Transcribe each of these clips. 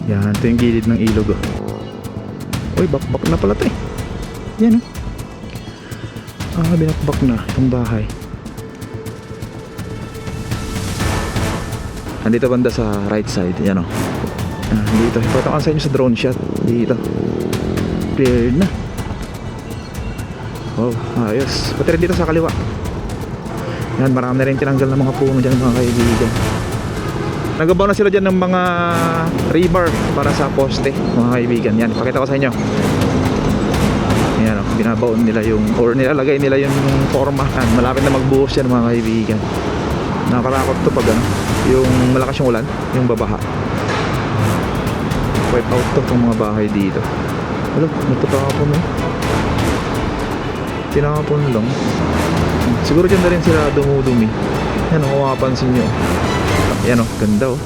Yan, ito yung gilid ng ilog oh. Uy, bakbak na pala ito eh. Yan oh. Binakbak na itong bahay. Andito banda sa right side. Yan oh. Dito, ipatong ko sa inyo sa drone shot. Dito clear na. Wow, ayos. Pati rin dito sa kaliwa. Yan, marami na rin tinanggal ng mga puno dyan mga kaibigan. Nagabaw na sila dyan ng mga rebar para sa poste mga kaibigan. Yan, pakita ko sa inyo. Yan, binabaon nila yung, or nilalagay nila yung forma. Yan, malapit na magbuhos yan mga kaibigan. Nakarakot to pag ano, yung malakas yung ulan, yung babaha. Wipe out to itong mga bahay dito. Wala, natapapon eh. Tinapon lang. Siguro dyan na rin sila dumudumi. Yan, kung mapapansin nyo. Yan o, ganda o.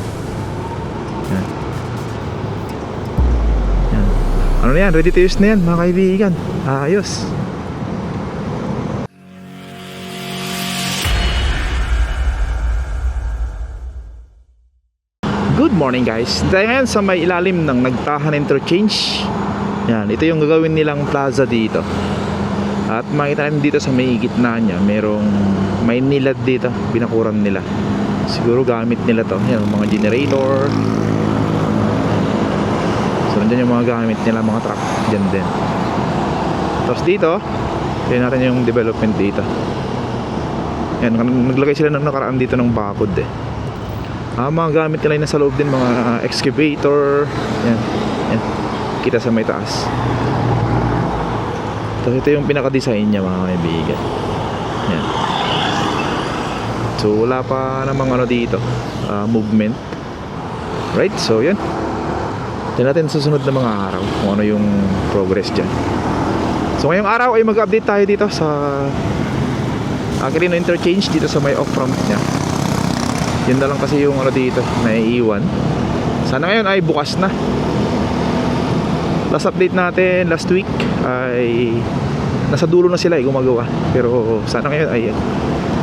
Yan. Yan. Ano na yan, ready to use na yan mga kaibigan. Ayos. Good morning guys. Tayo ngayon sa may ilalim ng Nagtahan Interchange. Yan, ito yung gagawin nilang plaza dito. At makita natin dito sa may gitna niya, may nilad dito, binakuran nila. Siguro gamit nila to. Yan, mga generator. So nandiyan yung mga gamit nila, mga truck dyan din. Tapos dito, tignan natin yung development dito. Yan, naglagay sila ng nakaraan dito ng bakod eh. Mga gamit nila yung nasa loob din, mga excavator. Yan, yan. Kita sa may taas. Tapos ito yung pinaka-design niya mga kaibigan. Yan. So wala pa namang ano dito, movement. Right, so yan. Tignan natin susunod na mga araw kung ano yung progress dyan. So ngayong araw ay mag-update tayo dito sa Aquilino Interchange, dito sa may off-ramp niya. Yun na lang kasi yung ano dito, naiiwan. Sana ngayon ay bukas na. Last update natin last week ay nasa dulo na sila gumagawa. Pero sana ngayon ay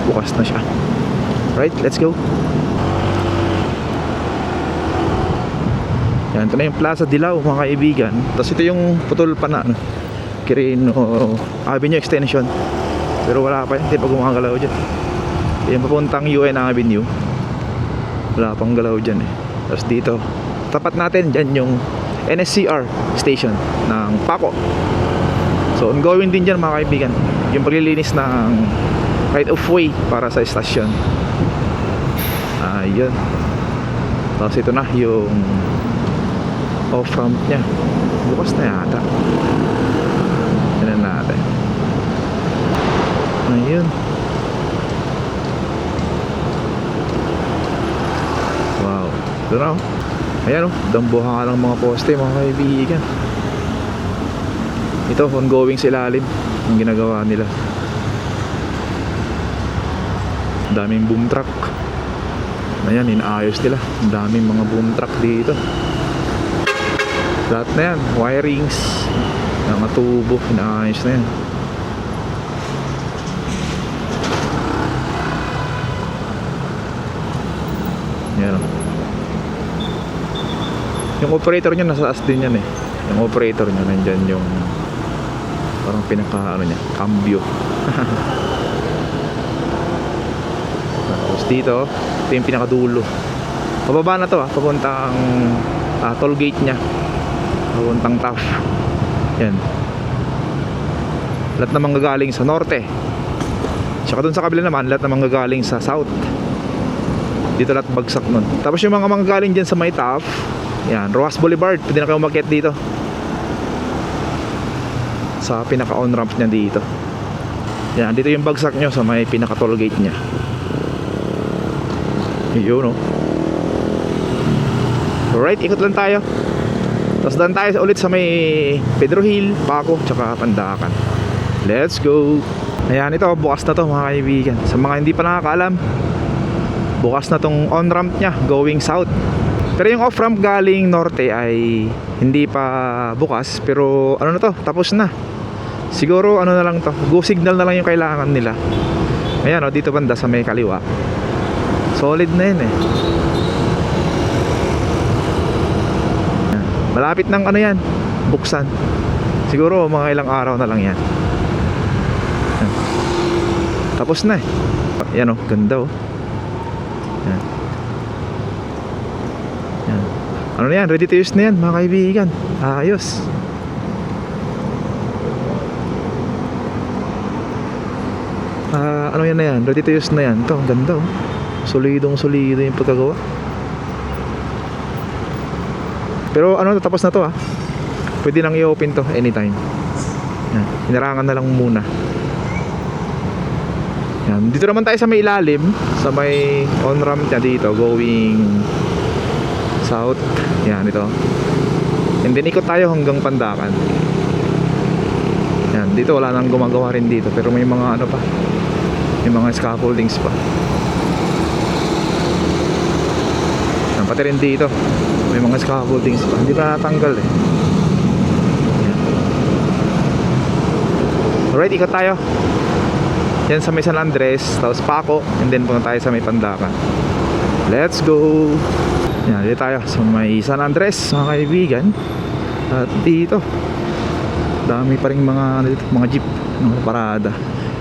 bukas na siya. Right, let's go. Yan, ito na yung Plaza Dilao mga kaibigan. Tapos ito yung putol pa na Quirino Avenue Extension. Pero wala pa yan, hindi pa gumagalaw dyan. Yung papuntang UN Avenue, wala pang galaw dyan eh. Tapos dito, tapat natin dyan yung NSCR station ng Paco. So ongoing din dyan mga kaibigan, yung paglilinis ng right of way para sa station. Ayun. Tapos ito na yung off-ramp nya. Bukas na yata. Tignan natin. Ayun. Wow. Ito na oh. Ayan o, dambuhan ka lang mga poste mga kaibigan. Ito, ongoing sa ilalim ang ginagawa nila. Daming boom truck. Ayan, inaayos nila. Daming mga boom truck dito. Lahat na yan, wirings, mga tubo, inaayos na yan. Ayan o. Yung operator niya nasa taas din yan eh. Yung operator niya nandyan yung parang pinaka ano niya, cambio. Tapos dito, ito yung pinakadulo. Pababa na to papuntang toll gate niya. Papuntang TAF. Yan. Lahat na manggagaling sa norte. Tsaka dun sa kabila naman, lahat na manggagaling sa south. Dito lahat bagsak nun. Tapos yung mga manggagaling dyan sa may TAF, yan, Rojas Boulevard, pwede na kayo umakyat dito sa pinaka on ramp nya dito. Yan, dito yung bagsak nyo sa may pinaka toll gate nya. Yun o. Alright, ikot lang tayo. Tapos daan tayo ulit sa may Pedro Hill, Paco, tsaka Pandakan. Let's go. Ayan, ito, bukas na to mga kaibigan. Sa mga hindi pa nakakaalam, bukas na tong on ramp nya going south. Pero yung off-ramp galing norte ay hindi pa bukas. Pero ano na to, tapos na. Siguro ano na lang to, go signal na lang yung kailangan nila. Ayan o, dito banda sa may kaliwa. Solid na yun eh. Malapit ng ano yan, buksan. Siguro mga ilang araw na lang yan. Yan. Tapos na eh. Yan oh, ganda oh. Yan. Yan. Ano na yan, ready to use na yan mga kaibigan. Ayos. Ano yan na yan, ready to use na yan. Ito, ang ganda oh. Solidong solido yung pagkagawa. Pero ano, tapos na to ah. Pwede nang i-open to anytime. Yan, hinarangan na lang muna. Yan, dito naman tayo sa may ilalim, sa may on-ramp niya dito, going south. Yan, ito. And then ikot tayo hanggang Pandakan. Yan, dito wala nang gumagawa rin dito, pero may mga ano pa, may mga scaffoldings pa. Yan, pati rin dito may mga scaffoldings pa, hindi pa natanggal eh. Yan. Alright, ikot tayo. Yan sa may San Andres, tapos Paco, and then punta tayo sa may Pandakan. Let's go. Yan, dito tayo sa may San Andres mga kaibigan. At dito dami pa rin mga, mga jeep ng parada.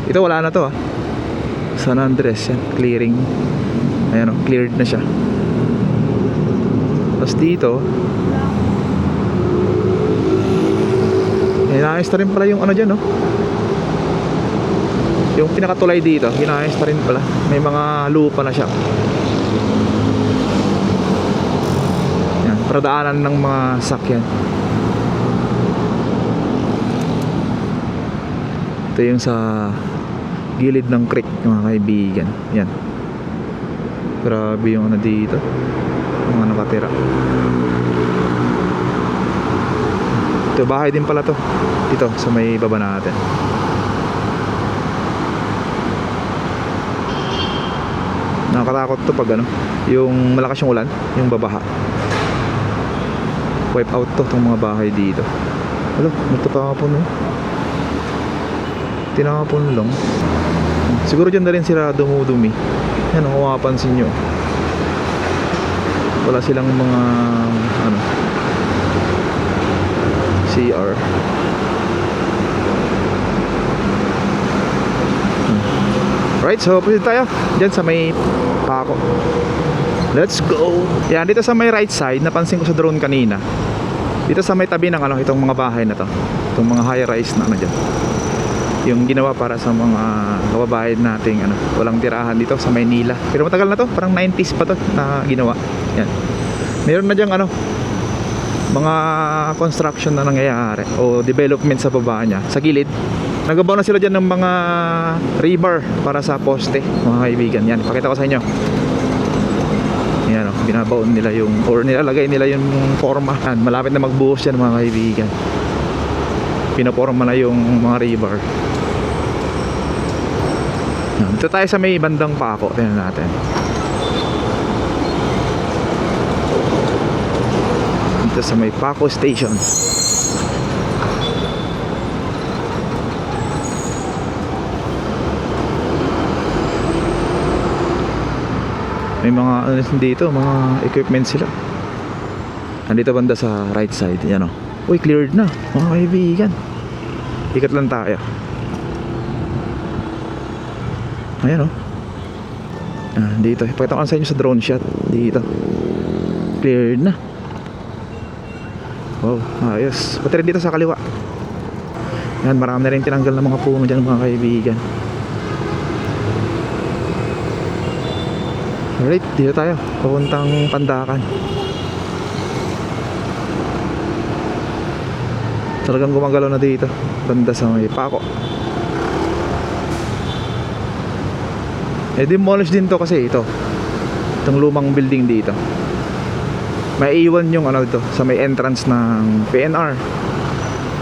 Ito wala na to ah. San Andres yan, clearing. Ayan o, cleared na siya. Tapos dito inaayos na rin pala yung ano dyan oh. Yung pinakatulay dito, inaayos na rin pala. May mga lupa na siya. Yan, para daanan ng mga sakyan. Ito yung sa gilid ng creek mga kaibigan. Yan. Grabe yung ano dito, mga nakatira. Ito bahay din pala to. Dito sa may baba natin. Nakakatakot to pag ano, yung malakas yung ulan, yung babaha. Wipe out to itong mga bahay dito. Alo, nagtatapon oh. Tinapon lang. Siguro dyan na rin sila dumudumi. Yan, kung mapapansin nyo, wala silang mga ano, CR. Right, so proceed tayo dyan sa may Paco. Let's go. Yan, dito sa may right side, napansin ko sa drone kanina, dito sa may tabi ng ano, itong mga bahay na to, itong mga high rise na ano dyan, yung ginawa para sa mga kababayan nating ano, walang tirahan dito sa Maynila. Pero matagal na to, parang 90s pa to na ginawa. Yan. Meron na diyang ano, mga construction na nangyayari o development sa baba niya, sa gilid. Nagabaw na sila dyan ng mga rebar para sa poste mga kaibigan. Yan, pakita ko sa inyo. Yan o, binabaon nila yung, or nilalagay nila yung forma. Yan, malapit na magbuhos yan mga kaibigan. Pinaporma na yung mga rebar. Yan, dito tayo sa may bandang Paco. Tingnan natin. Dito sa may Paco Station. May mga ano dito, mga equipment sila. Andito banda sa right side. Yan o. Uy, cleared na mga kaibigan. Ikat lang tayo. Ayan o. Dito, ipakita ko sa inyo sa drone shot. Dito, cleared na. Wow, ayos. Pati rin dito sa kaliwa. Yan, marami na rin tinanggal ng mga puno dyan mga kaibigan. Alright, dito tayo, papuntang Pandakan. Talagang gumagalaw na dito, banda sa may Paco. Demolish din to kasi ito, itong lumang building dito. May iwan yung ano dito, sa may entrance ng PNR,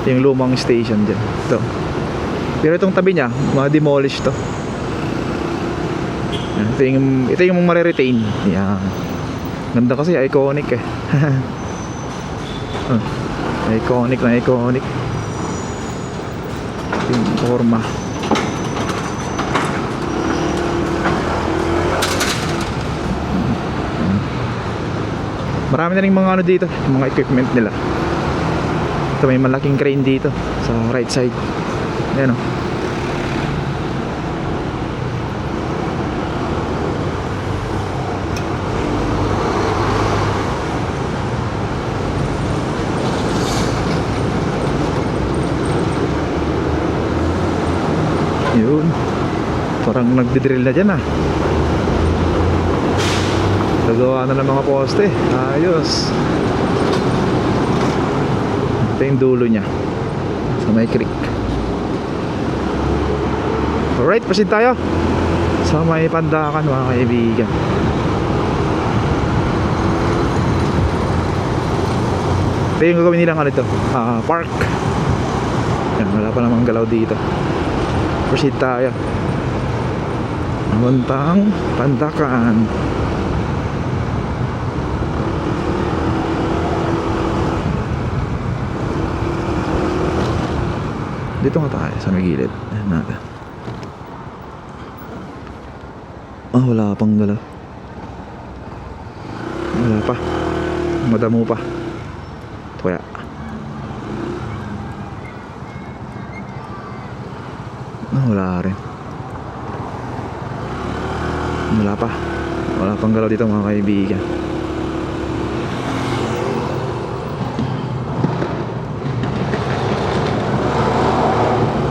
yung lumang station dyan. Ito. Pero itong tabi niya, ma-demolish to. Ito yung mariretain. Yan. Ganda kasi, iconic eh. Iconic na iconic. Yung forma. Marami na rin mga ano dito, mga equipment nila. Ito may malaking crane dito sa right side. Ayan o. Yun. Parang nagdidrill na dyan ah. Gagawa na ng mga poste. Ayos. Ito yung dulo niya sa may creek. Alright, proceed tayo sa may Pandakan mga kaibigan. Ito yung gagawin nilang ano ito, park. Yan, wala pa namang galaw dito. Proceed tayo papuntang Pandakan. Dito nga tayo sa may gilid. Ayan natin. Wala pang galaw. Wala pa. Madamo pa. Kaya wala rin. Wala pa. Wala pang galaw dito mga kaibigan.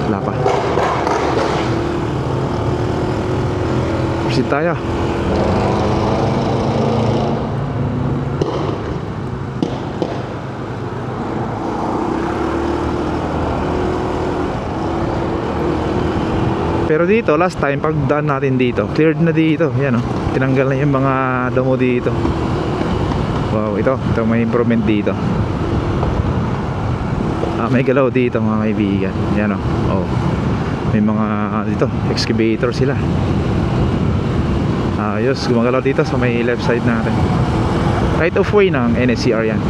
Wala pa. Proceed tayo. Pero dito, last time, pagdaan natin dito, cleared na dito. Yan o, tinanggal na yung mga damo dito. Wow, ito may improvement dito. May galaw dito mga kaibigan. Yan o, may mga dito, excavator sila. Ayos, gumagalaw dito sa may left side natin. Right of way ng NSCR yan.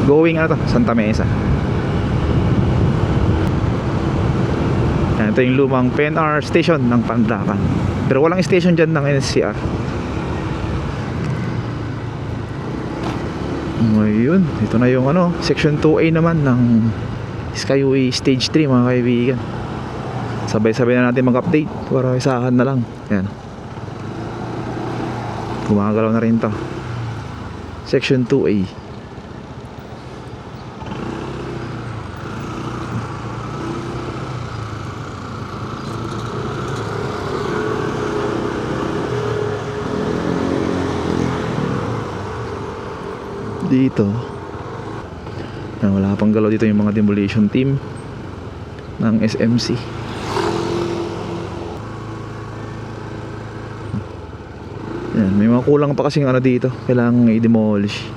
Going ano to, Santa Mesa. Ito yung lumang PNR station ng Pandakan. Pero walang station dyan ng NSCR. Ngayon, ito na yung ano, section 2A naman ng Skyway Stage 3 mga kaibigan. Sabay-sabay na natin mag-update para isahan na lang. Yan. Gumagalaw na rin to. Section 2A. Dito wala pang galaw dito yung mga demolition team ng SMC. Yan, may mga kulang pa kasing ano dito, kailangang i-demolish.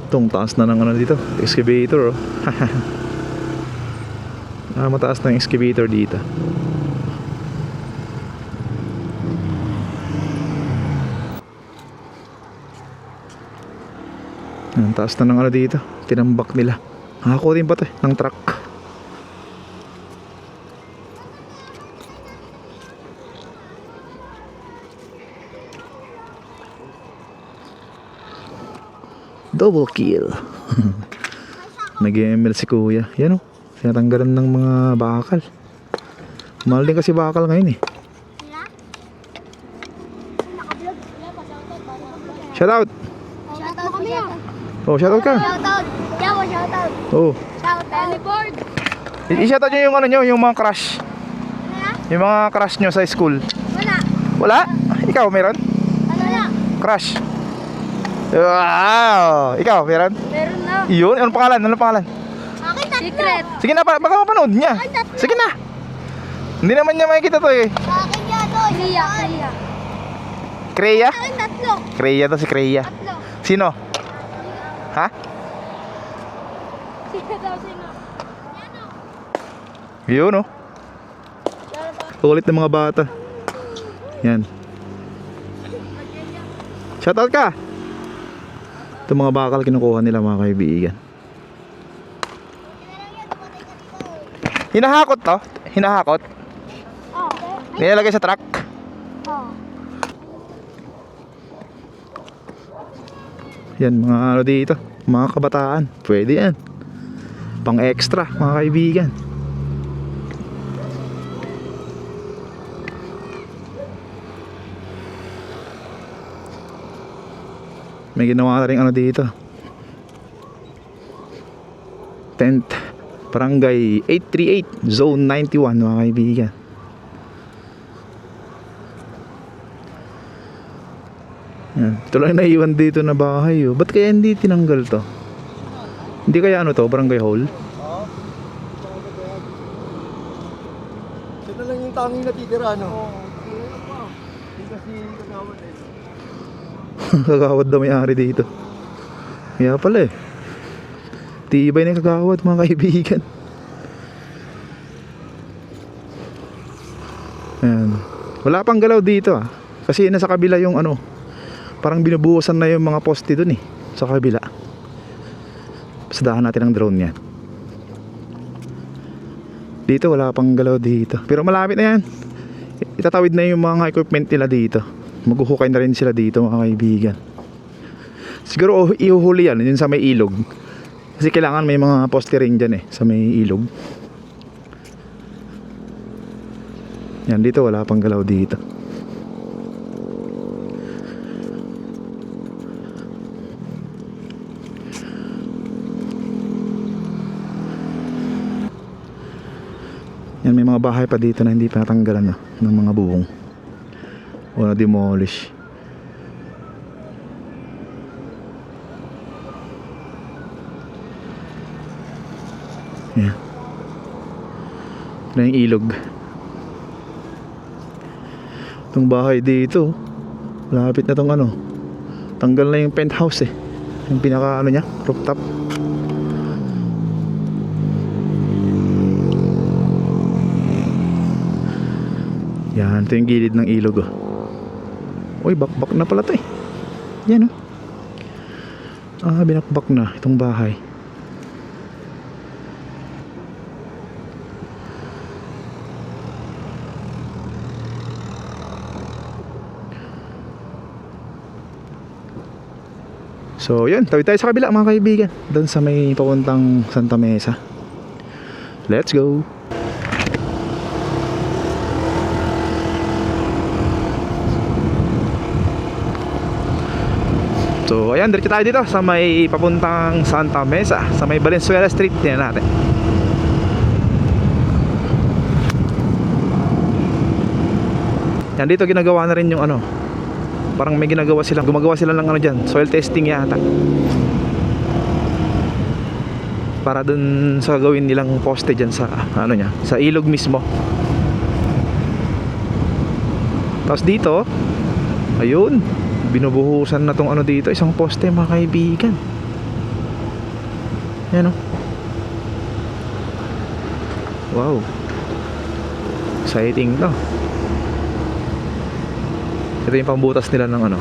Itong taas na ng ano dito, excavator oh. Mataas ng excavator dito. Ang taas na ng ano dito, tinambak nila. Ako din pa to ng truck. Double kill. Nag-ML si kuya. Yan o, tinatanggalan ng mga bakal. Mahal din kasi bakal ngayon eh. Shout out. Shoutout kami ah. Oh, shout out ka. Shoutout. Yawa, shoutout. Oh. Shoutout. Teleport. I-shout out nyo yung ano nyo, yung mga crush. Ano na? Yung mga crush nyo sa school. Wala. Wala? Ikaw meron? Ano na? Crush. Wow! Ikaw meron? Meron na. Yun, anong pangalan? Anong pangalan? Akin tatlo. Secret. Sige na, baka mapanood niya. Ay, tatlo. Sige na. Hindi naman niya makikita to eh. Akin yan to. Kriya. Kriya. Kreya? Akin tatlo. Kreya to si Kreya. Tatlo. Sino? Ha? Sino daw sino? Yun oh. Kulit ng mga bata. Yan. Shoutout ka. Ito mga bakal kinukuha nila mga kaibigan. Hinahakot to? Hinahakot? Nilalagay sa truck. Oh. Yan mga ano dito, mga kabataan. Pwede yan. Pang extra mga kaibigan. May ginawa na rin ano dito. Tent. Barangay 838 Zone 91 mga kaibigan. Yan. Ito lang naiwan dito na bahay oh. Ba't kaya hindi tinanggal to? Hindi kaya ano to, barangay hall? Oo. Ito na lang yung tanging natitira, no? Oo. Yung kasi kagawad eh. Kagawad daw may-ari dito. Kaya pala eh. Tibay na yung kagawad mga kaibigan. Ayan. Wala pang galaw dito ah. Kasi nasa kabila yung ano, parang binubuhusan na yung mga poste dun eh, sa kabila. Pasadahan natin ang drone yan. Dito wala pang galaw dito. Pero malapit na yan. Itatawid na yung mga equipment nila dito. Maghuhukay na rin sila dito mga kaibigan. Siguro ihuhuli yan yun sa may ilog. Kasi kailangan may mga poste rin dyan eh, sa may ilog. Yan dito wala pang galaw dito. Yan may mga bahay pa dito na hindi pa natanggalan no, ng mga buong o na demolish. Yan. Ito na yung ilog. Itong bahay dito lapit na tong ano, tanggal na yung penthouse eh, yung pinaka ano nya, rooftop. Yan, ito yung gilid ng ilog oh. Uy, bakbak na pala to eh. Yan oh. Ah, binakbak na itong bahay. So yun, tawid tayo sa kabila mga kaibigan. Doon sa may papuntang Santa Mesa. Let's go. So ayan, diretso tayo dito sa may papuntang Santa Mesa, sa may Valenzuela Street. Tingnan natin. Yan dito ginagawa na rin yung ano, parang may gumagawa sila ng ano dyan, soil testing yata, para dun sa gawin nilang poste dyan sa ano nya, sa ilog mismo. Tapos dito, ayun, binubuhusan na tong ano dito, isang poste mga kaibigan. Yan oh. Wow, exciting to. Ito yung pambutas nila ng ano,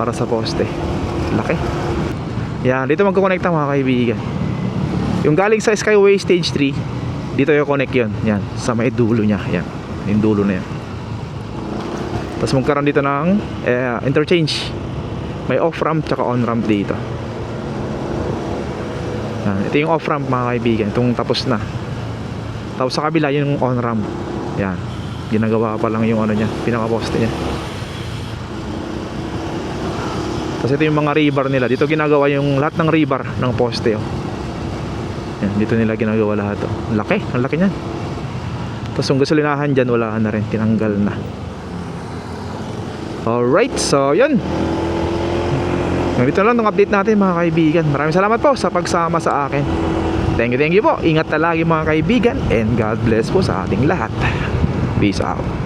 para sa poste. Laki. Yan, dito magkukonekta mga kaibigan. Yung galing sa Skyway Stage 3, dito yung connect yun. Yan, sa may dulo nya. Yan, yung dulo na yan. Tapos magkaroon dito ng interchange. May off-ramp tsaka on-ramp dito. Yan, ito yung off-ramp mga kaibigan. Itong tapos na. Tapos sa kabila yung on-ramp. Yan, ginagawa pa lang yung ano nya, pinaka-poste nya. Tapos ito yung mga rebar nila. Dito ginagawa yung lahat ng rebar ng poste oh. Yan, dito nila ginagawa lahat oh. Laki, ang laki niyan. Tapos yung gasolinahan dyan, wala na rin, tinanggal na. Alright, so yun. Ganito lang itong update natin mga kaibigan. Maraming salamat po sa pagsama sa akin. Thank you po. Ingat na lagi mga kaibigan. And God bless po sa ating lahat. Peace out.